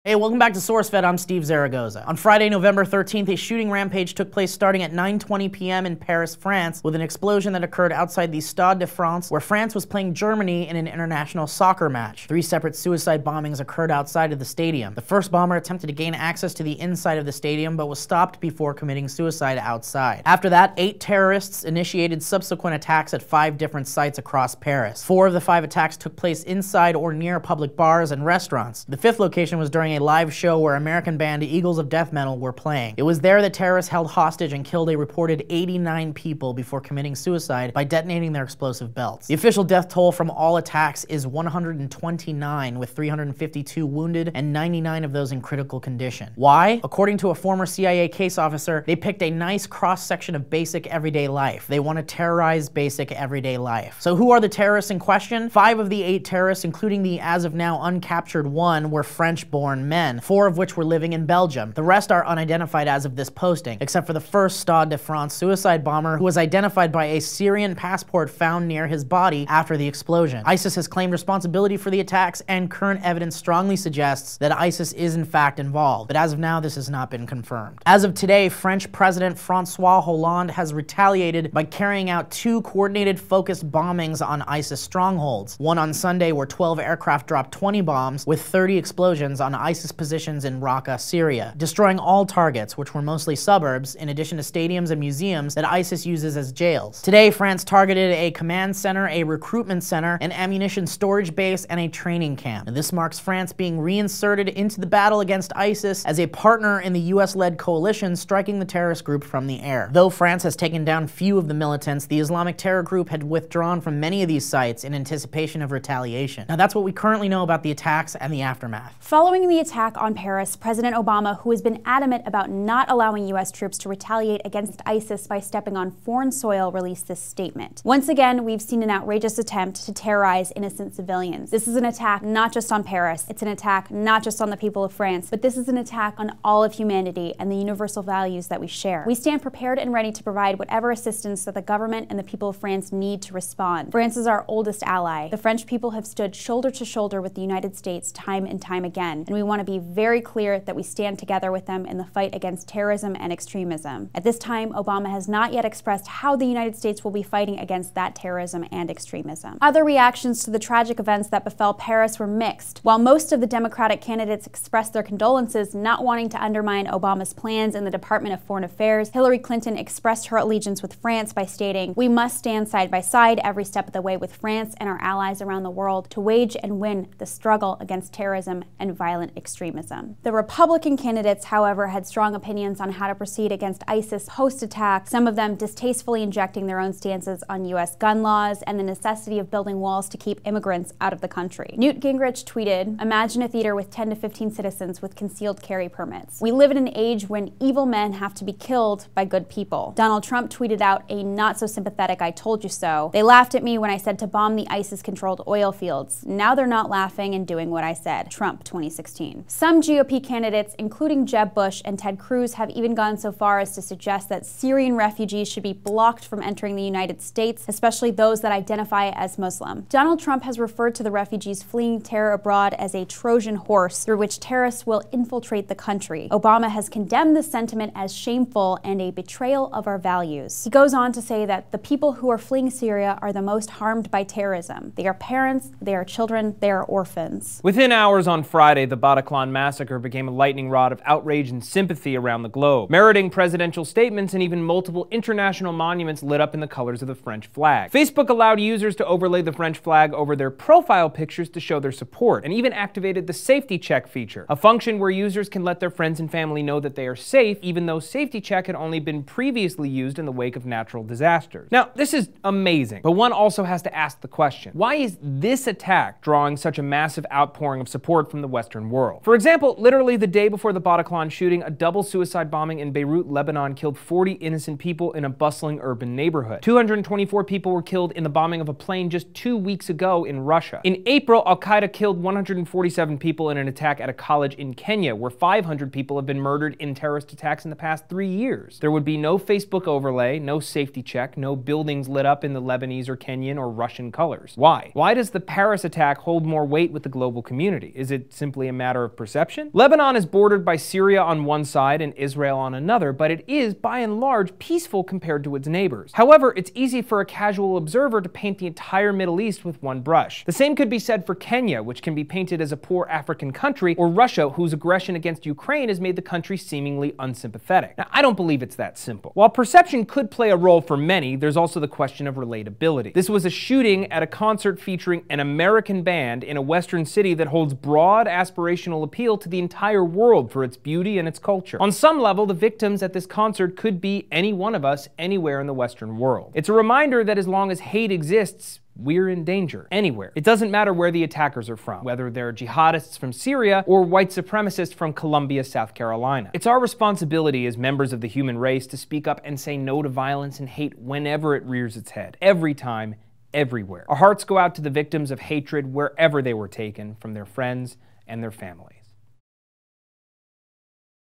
Hey, welcome back to SourceFed. I'm Steve Zaragoza. On Friday, November 13th, a shooting rampage took place starting at 9:20 p.m. in Paris, France, with an explosion that occurred outside the Stade de France, where France was playing Germany in an international soccer match. 3 separate suicide bombings occurred outside of the stadium. The first bomber attempted to gain access to the inside of the stadium, but was stopped before committing suicide outside. After that, 8 terrorists initiated subsequent attacks at 5 different sites across Paris. 4 of the 5 attacks took place inside or near public bars and restaurants. The 5th location was during a live show where American band Eagles of Death Metal were playing. It was there that terrorists held hostage and killed a reported 89 people before committing suicide by detonating their explosive belts. The official death toll from all attacks is 129, with 352 wounded and 99 of those in critical condition. Why? According to a former CIA case officer, they picked a nice cross-section of basic everyday life. They want to terrorize basic everyday life. So who are the terrorists in question? 5 of the 8 terrorists, including the as of now uncaptured one, were French-born men, 4 of which were living in Belgium. The rest are unidentified as of this posting, except for the first Stade de France suicide bomber, who was identified by a Syrian passport found near his body after the explosion. ISIS has claimed responsibility for the attacks, and current evidence strongly suggests that ISIS is in fact involved, but as of now this has not been confirmed. As of today, French President François Hollande has retaliated by carrying out 2 coordinated focused bombings on ISIS strongholds. One on Sunday, where 12 aircraft dropped 20 bombs with 30 explosions on ISIS positions in Raqqa, Syria, destroying all targets, which were mostly suburbs, in addition to stadiums and museums that ISIS uses as jails. Today, France targeted a command center, a recruitment center, an ammunition storage base, and a training camp. And this marks France being reinserted into the battle against ISIS as a partner in the US-led coalition striking the terrorist group from the air. Though France has taken down few of the militants, the Islamic terror group had withdrawn from many of these sites in anticipation of retaliation. Now that's what we currently know about the attacks and the aftermath. Following the attack on Paris, President Obama, who has been adamant about not allowing U.S. troops to retaliate against ISIS by stepping on foreign soil, released this statement. Once again, we've seen an outrageous attempt to terrorize innocent civilians. This is an attack not just on Paris, it's an attack not just on the people of France, but this is an attack on all of humanity and the universal values that we share. We stand prepared and ready to provide whatever assistance that the government and the people of France need to respond. France is our oldest ally. The French people have stood shoulder to shoulder with the United States time and time again, and we want to be very clear that we stand together with them in the fight against terrorism and extremism. At this time, Obama has not yet expressed how the United States will be fighting against that terrorism and extremism. Other reactions to the tragic events that befell Paris were mixed. While most of the Democratic candidates expressed their condolences, not wanting to undermine Obama's plans in the Department of Foreign Affairs, Hillary Clinton expressed her allegiance with France by stating, "We must stand side by side every step of the way with France and our allies around the world to wage and win the struggle against terrorism and violent extremism." The Republican candidates, however, had strong opinions on how to proceed against ISIS post-attack, some of them distastefully injecting their own stances on U.S. gun laws and the necessity of building walls to keep immigrants out of the country. Newt Gingrich tweeted, "Imagine a theater with 10 to 15 citizens with concealed carry permits. We live in an age when evil men have to be killed by good people." Donald Trump tweeted out a not-so-sympathetic "I told you so." "They laughed at me when I said to bomb the ISIS-controlled oil fields. Now they're not laughing and doing what I said." Trump 2016. Some GOP candidates, including Jeb Bush and Ted Cruz, have even gone so far as to suggest that Syrian refugees should be blocked from entering the United States, especially those that identify as Muslim. Donald Trump has referred to the refugees fleeing terror abroad as a Trojan Horse through which terrorists will infiltrate the country. Obama has condemned this sentiment as shameful and a betrayal of our values. He goes on to say that the people who are fleeing Syria are the most harmed by terrorism. They are parents, they are children, they are orphans. Within hours on Friday, the Bataclan massacre became a lightning rod of outrage and sympathy around the globe, meriting presidential statements and even multiple international monuments lit up in the colors of the French flag. Facebook allowed users to overlay the French flag over their profile pictures to show their support, and even activated the safety check feature, a function where users can let their friends and family know that they are safe, even though safety check had only been previously used in the wake of natural disasters. Now, this is amazing, but one also has to ask the question, why is this attack drawing such a massive outpouring of support from the Western world? For example, literally the day before the Bataclan shooting, a double suicide bombing in Beirut, Lebanon killed 40 innocent people in a bustling urban neighborhood. 224 people were killed in the bombing of a plane just 2 weeks ago in Russia. In April, Al-Qaeda killed 147 people in an attack at a college in Kenya, where 500 people have been murdered in terrorist attacks in the past 3 years. There would be no Facebook overlay, no safety check, no buildings lit up in the Lebanese or Kenyan or Russian colors. Why? Why does the Paris attack hold more weight with the global community? Is it simply a matter matter of perception? Lebanon is bordered by Syria on one side and Israel on another, but it is, by and large, peaceful compared to its neighbors. However, it's easy for a casual observer to paint the entire Middle East with one brush. The same could be said for Kenya, which can be painted as a poor African country, or Russia, whose aggression against Ukraine has made the country seemingly unsympathetic. Now, I don't believe it's that simple. While perception could play a role for many, there's also the question of relatability. This was a shooting at a concert featuring an American band in a Western city that holds broad aspirational appeal to the entire world for its beauty and its culture. On some level, the victims at this concert could be any one of us anywhere in the Western world. It's a reminder that as long as hate exists, we're in danger, anywhere. It doesn't matter where the attackers are from, whether they're jihadists from Syria or white supremacists from Columbia, South Carolina. It's our responsibility as members of the human race to speak up and say no to violence and hate whenever it rears its head, every time, everywhere. Our hearts go out to the victims of hatred wherever they were taken, from their friends and their family.